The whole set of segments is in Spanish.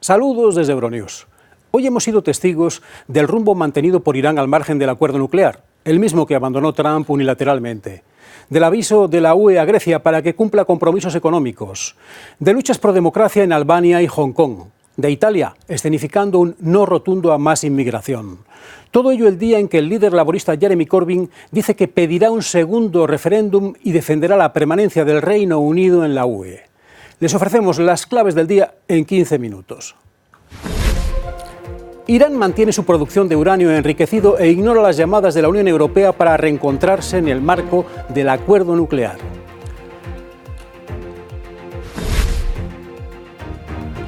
Saludos desde Euronews. Hoy hemos sido testigos del rumbo mantenido por Irán al margen del acuerdo nuclear, el mismo que abandonó Trump unilateralmente, del aviso de la UE a Grecia para que cumpla compromisos económicos, de luchas por democracia en Albania y Hong Kong, de Italia escenificando un no rotundo a más inmigración. Todo ello el día en que el líder laborista Jeremy Corbyn dice que pedirá un segundo referéndum y defenderá la permanencia del Reino Unido en la UE. Les ofrecemos las claves del día en 15 minutos. Irán mantiene su producción de uranio enriquecido e ignora las llamadas de la Unión Europea para reencontrarse en el marco del acuerdo nuclear.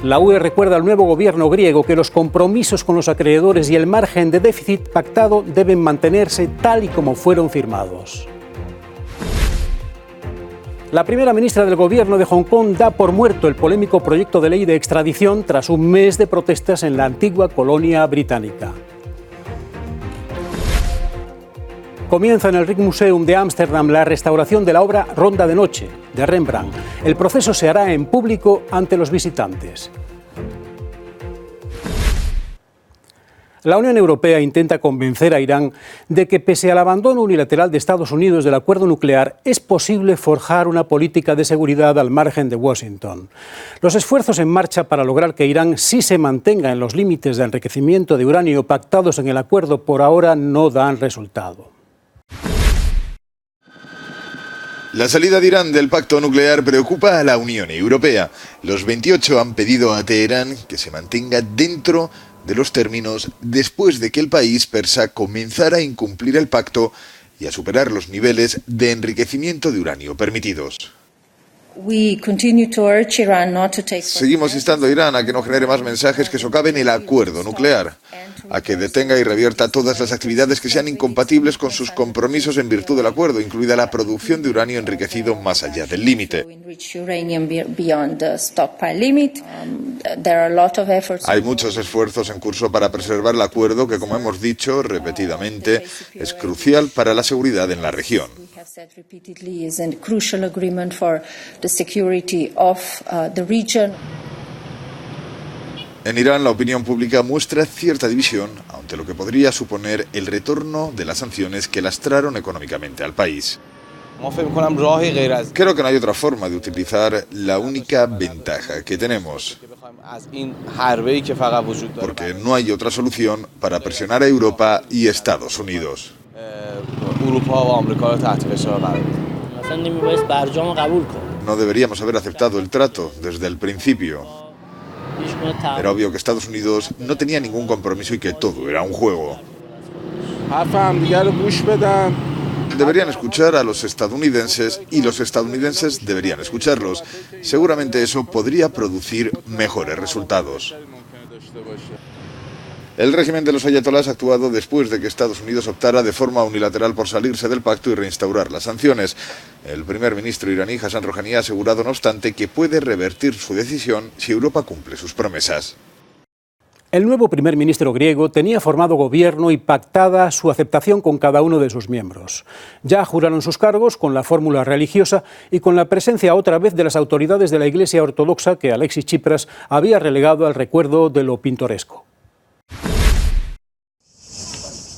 La UE recuerda al nuevo gobierno griego que los compromisos con los acreedores y el margen de déficit pactado deben mantenerse tal y como fueron firmados. La primera ministra del gobierno de Hong Kong da por muerto el polémico proyecto de ley de extradición tras un mes de protestas en la antigua colonia británica. Comienza en el Rijksmuseum de Ámsterdam la restauración de la obra Ronda de Noche, de Rembrandt. El proceso se hará en público ante los visitantes. La Unión Europea intenta convencer a Irán de que, pese al abandono unilateral de Estados Unidos del acuerdo nuclear, es posible forjar una política de seguridad al margen de Washington. Los esfuerzos en marcha para lograr que Irán sí se mantenga en los límites de enriquecimiento de uranio pactados en el acuerdo por ahora no dan resultado. La salida de Irán del pacto nuclear preocupa a la Unión Europea. Los 28 han pedido a Teherán que se mantenga dentro de los términos después de que el país persa comenzara a incumplir el pacto y a superar los niveles de enriquecimiento de uranio permitidos. Seguimos instando a Irán a que no genere más mensajes que socaven el acuerdo nuclear, a que detenga y revierta todas las actividades que sean incompatibles con sus compromisos en virtud del acuerdo, incluida la producción de uranio enriquecido más allá del límite. Hay muchos esfuerzos en curso para preservar el acuerdo que, como hemos dicho repetidamente, es crucial para la seguridad en la región. En Irán, la opinión pública muestra cierta división ante lo que podría suponer el retorno de las sanciones que lastraron económicamente al país. Creo que no hay otra forma de utilizar la única ventaja que tenemos, porque no hay otra solución para presionar a Europa y Estados Unidos. No deberíamos haber aceptado el trato desde el principio. Era obvio que Estados Unidos no tenía ningún compromiso y que todo era un juego. Deberían escuchar a los estadounidenses y los estadounidenses deberían escucharlos. Seguramente eso podría producir mejores resultados. El régimen de los ayatolás ha actuado después de que Estados Unidos optara de forma unilateral por salirse del pacto y reinstaurar las sanciones. El primer ministro iraní Hassan Rouhani ha asegurado, no obstante, que puede revertir su decisión si Europa cumple sus promesas. El nuevo primer ministro griego tenía formado gobierno y pactada su aceptación con cada uno de sus miembros. Ya juraron sus cargos con la fórmula religiosa y con la presencia otra vez de las autoridades de la Iglesia Ortodoxa que Alexis Tsipras había relegado al recuerdo de lo pintoresco.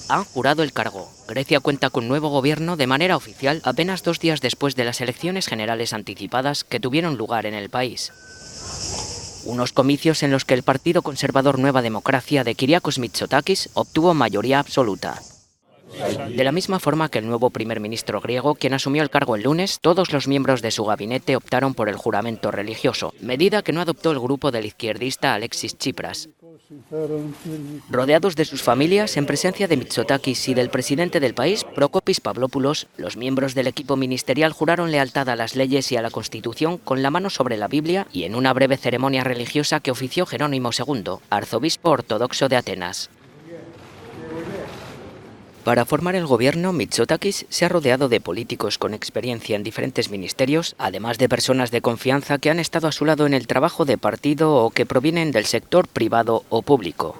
Han jurado el cargo. Grecia cuenta con nuevo gobierno de manera oficial apenas 2 días después de las elecciones generales anticipadas que tuvieron lugar en el país. Unos comicios en los que el partido conservador Nueva Democracia de Kyriakos Mitsotakis obtuvo mayoría absoluta. De la misma forma que el nuevo primer ministro griego, quien asumió el cargo el lunes, todos los miembros de su gabinete optaron por el juramento religioso, medida que no adoptó el grupo del izquierdista Alexis Tsipras. Rodeados de sus familias, en presencia de Mitsotakis y del presidente del país, Prokopis Pavlopoulos, los miembros del equipo ministerial juraron lealtad a las leyes y a la Constitución con la mano sobre la Biblia y en una breve ceremonia religiosa que ofició Jerónimo II, arzobispo ortodoxo de Atenas. Para formar el gobierno, Mitsotakis se ha rodeado de políticos con experiencia en diferentes ministerios, además de personas de confianza que han estado a su lado en el trabajo de partido o que provienen del sector privado o público.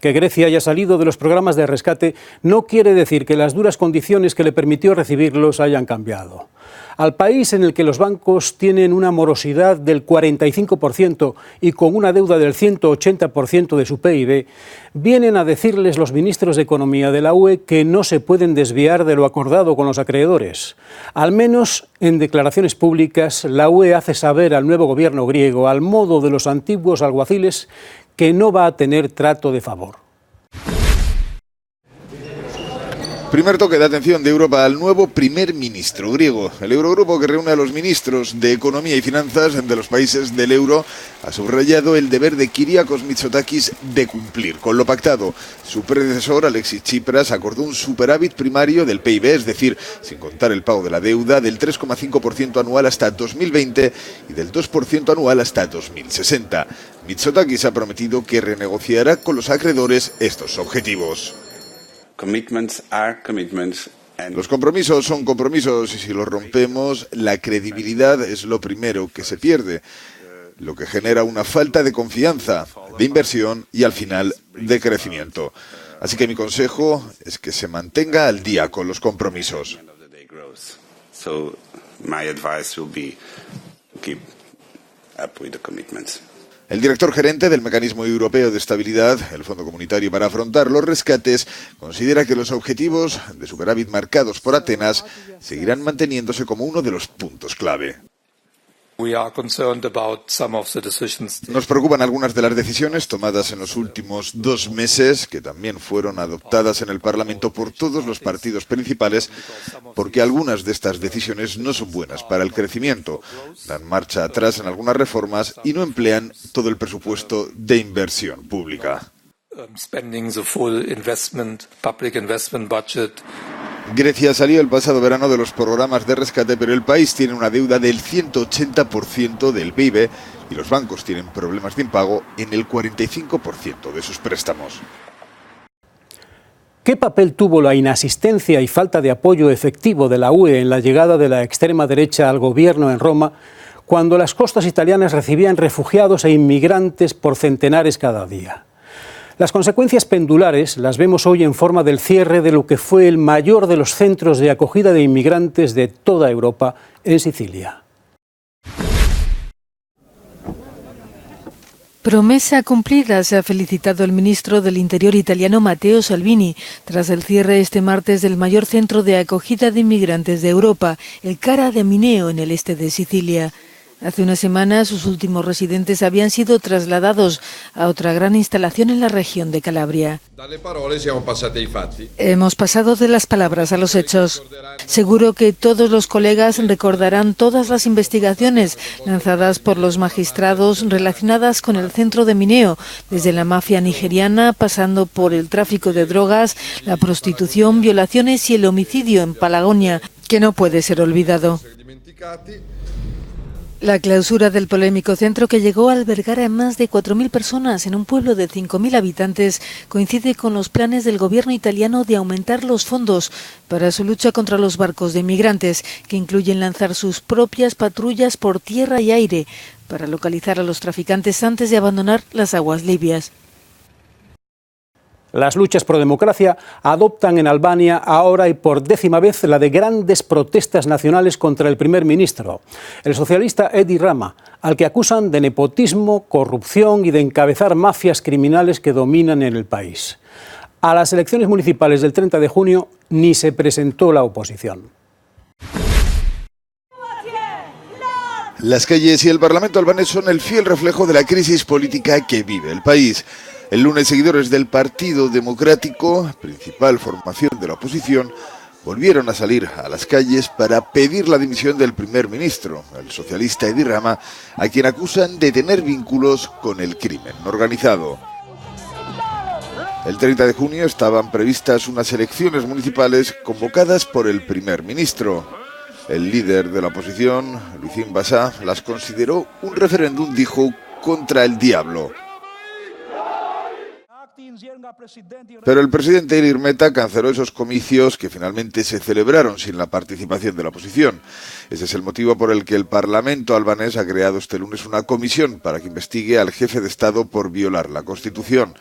Que Grecia haya salido de los programas de rescate no quiere decir que las duras condiciones que le permitió recibirlos hayan cambiado. Al país en el que los bancos tienen una morosidad del 45% y con una deuda del 180% de su PIB, vienen a decirles los ministros de Economía de la UE que no se pueden desviar de lo acordado con los acreedores. Al menos en declaraciones públicas, la UE hace saber al nuevo gobierno griego, al modo de los antiguos alguaciles, que no va a tener trato de favor. Primer toque de atención de Europa al nuevo primer ministro griego. El Eurogrupo, que reúne a los ministros de Economía y Finanzas de los países del euro, ha subrayado el deber de Kyriakos Mitsotakis de cumplir con lo pactado. Su predecesor, Alexis Tsipras, acordó un superávit primario del PIB, es decir, sin contar el pago de la deuda, del 3,5% anual hasta 2020 y del 2% anual hasta 2060. Mitsotakis ha prometido que renegociará con los acreedores estos objetivos. Los compromisos son compromisos y si los rompemos, la credibilidad es lo primero que se pierde, lo que genera una falta de confianza, de inversión y al final de crecimiento. Así que mi consejo es que se mantenga al día con los compromisos. El director gerente del Mecanismo Europeo de Estabilidad, el Fondo Comunitario para afrontar los rescates, considera que los objetivos de superávit marcados por Atenas seguirán manteniéndose como uno de los puntos clave. Nos preocupan algunas de las decisiones tomadas en los últimos 2 meses, que también fueron adoptadas en el Parlamento por todos los partidos principales, porque algunas de estas decisiones no son buenas para el crecimiento, dan marcha atrás en algunas reformas y no emplean todo el presupuesto de inversión pública. Grecia salió el pasado verano de los programas de rescate, pero el país tiene una deuda del 180% del PIB y los bancos tienen problemas de impago en el 45% de sus préstamos. ¿Qué papel tuvo la inasistencia y falta de apoyo efectivo de la UE en la llegada de la extrema derecha al gobierno en Roma, cuando las costas italianas recibían refugiados e inmigrantes por centenares cada día? Las consecuencias pendulares las vemos hoy en forma del cierre de lo que fue el mayor de los centros de acogida de inmigrantes de toda Europa en Sicilia. Promesa cumplida, se ha felicitado el ministro del Interior italiano Matteo Salvini tras el cierre este martes del mayor centro de acogida de inmigrantes de Europa, el Cara de Mineo, en el este de Sicilia. Hace una semana sus últimos residentes habían sido trasladados a otra gran instalación en la región de Calabria. Hemos pasado de las palabras a los hechos. Seguro que todos los colegas recordarán todas las investigaciones lanzadas por los magistrados relacionadas con el centro de Mineo, desde la mafia nigeriana, pasando por el tráfico de drogas, la prostitución, violaciones y el homicidio en Palagonia, que no puede ser olvidado. La clausura del polémico centro, que llegó a albergar a más de 4.000 personas en un pueblo de 5.000 habitantes, coincide con los planes del gobierno italiano de aumentar los fondos para su lucha contra los barcos de inmigrantes, que incluyen lanzar sus propias patrullas por tierra y aire para localizar a los traficantes antes de abandonar las aguas libias. Las luchas pro democracia adoptan en Albania ahora y por 10ª vez la de grandes protestas nacionales contra el primer ministro, el socialista Edi Rama, al que acusan de nepotismo, corrupción y de encabezar mafias criminales que dominan en el país. A las elecciones municipales del 30 de junio ni se presentó la oposición. Las calles y el Parlamento albanés son el fiel reflejo de la crisis política que vive el país. El lunes, seguidores del Partido Democrático, principal formación de la oposición, volvieron a salir a las calles para pedir la dimisión del primer ministro, el socialista Edi Rama, a quien acusan de tener vínculos con el crimen organizado. El 30 de junio estaban previstas unas elecciones municipales convocadas por el primer ministro. El líder de la oposición, Lucien Bassa, las consideró un referéndum, dijo, contra el diablo. Pero el presidente Ilir Meta canceló esos comicios que finalmente se celebraron sin la participación de la oposición. Ese es el motivo por el que el Parlamento albanés ha creado este lunes una comisión para que investigue al jefe de Estado por violar la Constitución.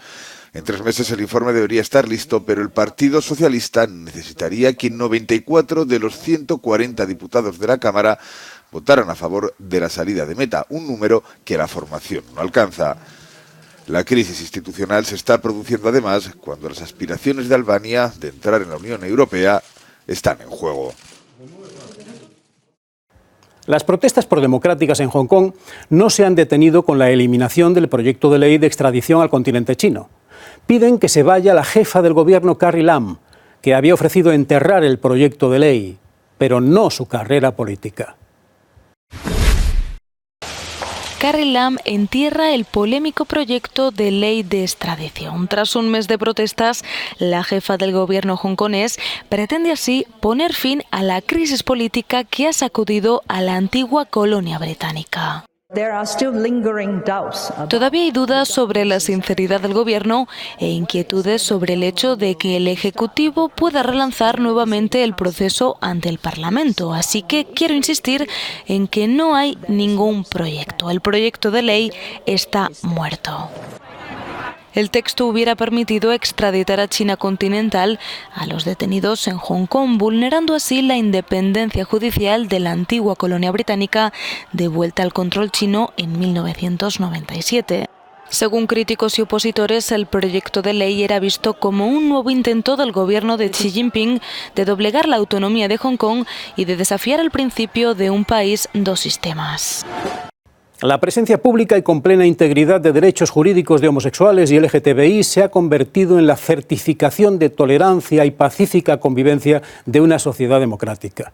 En 3 meses el informe debería estar listo, pero el Partido Socialista necesitaría que 94 de los 140 diputados de la Cámara votaran a favor de la salida de Meta, un número que la formación no alcanza. La crisis institucional se está produciendo además cuando las aspiraciones de Albania de entrar en la Unión Europea están en juego. Las protestas prodemocráticas en Hong Kong no se han detenido con la eliminación del proyecto de ley de extradición al continente chino. Piden que se vaya la jefa del gobierno, Carrie Lam, que había ofrecido enterrar el proyecto de ley, pero no su carrera política. Carrie Lam entierra el polémico proyecto de ley de extradición. Tras un mes de protestas, la jefa del gobierno hongkonés pretende así poner fin a la crisis política que ha sacudido a la antigua colonia británica. Todavía hay dudas sobre la sinceridad del gobierno e inquietudes sobre el hecho de que el Ejecutivo pueda relanzar nuevamente el proceso ante el Parlamento. Así que quiero insistir en que no hay ningún proyecto. El proyecto de ley está muerto. El texto hubiera permitido extraditar a China continental a los detenidos en Hong Kong, vulnerando así la independencia judicial de la antigua colonia británica devuelta al control chino en 1997. Según críticos y opositores, el proyecto de ley era visto como un nuevo intento del gobierno de Xi Jinping de doblegar la autonomía de Hong Kong y de desafiar el principio de un país, dos sistemas. La presencia pública y con plena integridad de derechos jurídicos de homosexuales y LGTBI se ha convertido en la certificación de tolerancia y pacífica convivencia de una sociedad democrática.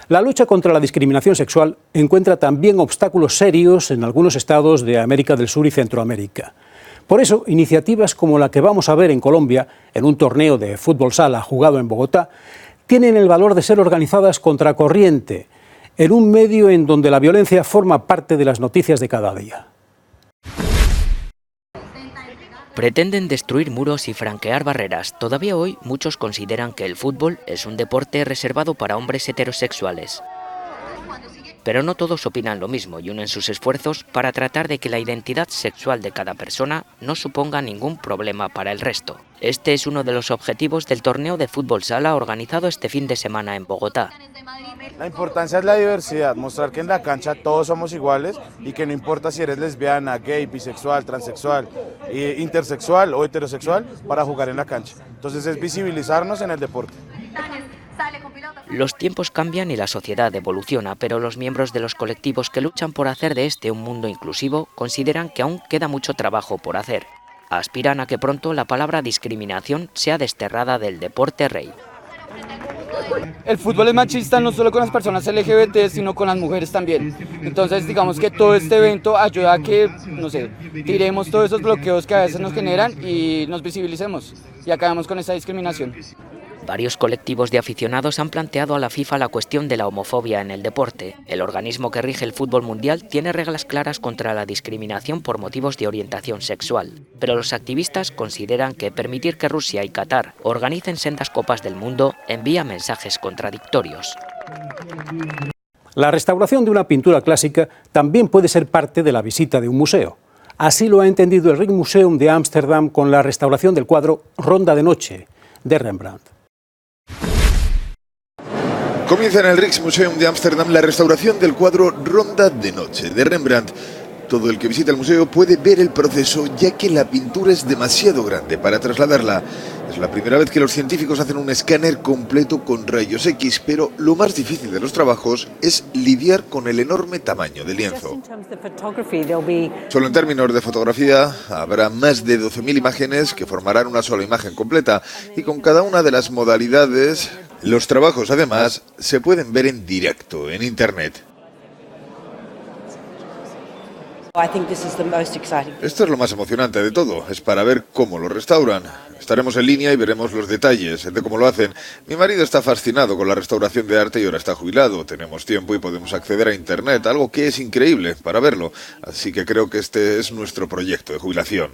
La lucha contra la discriminación sexual encuentra también obstáculos serios en algunos estados de América del Sur y Centroamérica. Por eso, iniciativas como la que vamos a ver en Colombia, en un torneo de fútbol sala jugado en Bogotá, tienen el valor de ser organizadas contracorriente, en un medio en donde la violencia forma parte de las noticias de cada día. Pretenden destruir muros y franquear barreras. Todavía hoy muchos consideran que el fútbol es un deporte reservado para hombres heterosexuales. Pero no todos opinan lo mismo y unen sus esfuerzos para tratar de que la identidad sexual de cada persona no suponga ningún problema para el resto. Este es uno de los objetivos del torneo de fútbol sala organizado este fin de semana en Bogotá. La importancia es la diversidad, mostrar que en la cancha todos somos iguales y que no importa si eres lesbiana, gay, bisexual, transexual, intersexual o heterosexual para jugar en la cancha. Entonces es visibilizarnos en el deporte. Los tiempos cambian y la sociedad evoluciona, pero los miembros de los colectivos que luchan por hacer de este un mundo inclusivo consideran que aún queda mucho trabajo por hacer. Aspiran a que pronto la palabra discriminación sea desterrada del deporte rey. El fútbol es machista no solo con las personas LGBT, sino con las mujeres también. Entonces, digamos que todo este evento ayuda a que, no sé, tiremos todos esos bloqueos que a veces nos generan y nos visibilicemos y acabemos con esa discriminación. Varios colectivos de aficionados han planteado a la FIFA la cuestión de la homofobia en el deporte. El organismo que rige el fútbol mundial tiene reglas claras contra la discriminación por motivos de orientación sexual. Pero los activistas consideran que permitir que Rusia y Qatar organicen sendas copas del mundo envía mensajes contradictorios. La restauración de una pintura clásica también puede ser parte de la visita de un museo. Así lo ha entendido el Rijksmuseum de Ámsterdam con la restauración del cuadro Ronda de Noche, de Rembrandt. Comienza en el Rijksmuseum de Ámsterdam la restauración del cuadro Ronda de Noche, de Rembrandt. Todo el que visita el museo puede ver el proceso, ya que la pintura es demasiado grande para trasladarla. Es la primera vez que los científicos hacen un escáner completo con rayos X, pero lo más difícil de los trabajos es lidiar con el enorme tamaño del lienzo. Solo en términos de fotografía habrá más de 12.000 imágenes que formarán una sola imagen completa, y con cada una de las modalidades, los trabajos además se pueden ver en directo en Internet. Esto es lo más emocionante de todo, es para ver cómo lo restauran. Estaremos en línea y veremos los detalles de cómo lo hacen. Mi marido está fascinado con la restauración de arte y ahora está jubilado. Tenemos tiempo y podemos acceder a Internet, algo que es increíble para verlo. Así que creo que este es nuestro proyecto de jubilación.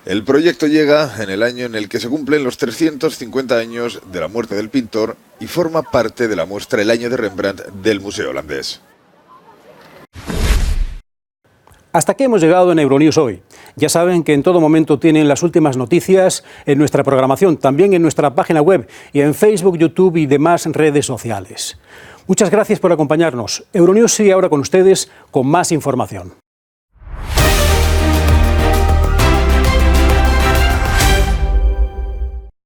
El proyecto llega en el año en el que se cumplen los 350 años de la muerte del pintor y forma parte de la muestra El año de Rembrandt del Museo Holandés. Hasta aquí hemos llegado en Euronews hoy. Ya saben que en todo momento tienen las últimas noticias en nuestra programación, también en nuestra página web y en Facebook, YouTube y demás redes sociales. Muchas gracias por acompañarnos. Euronews sigue ahora con ustedes con más información.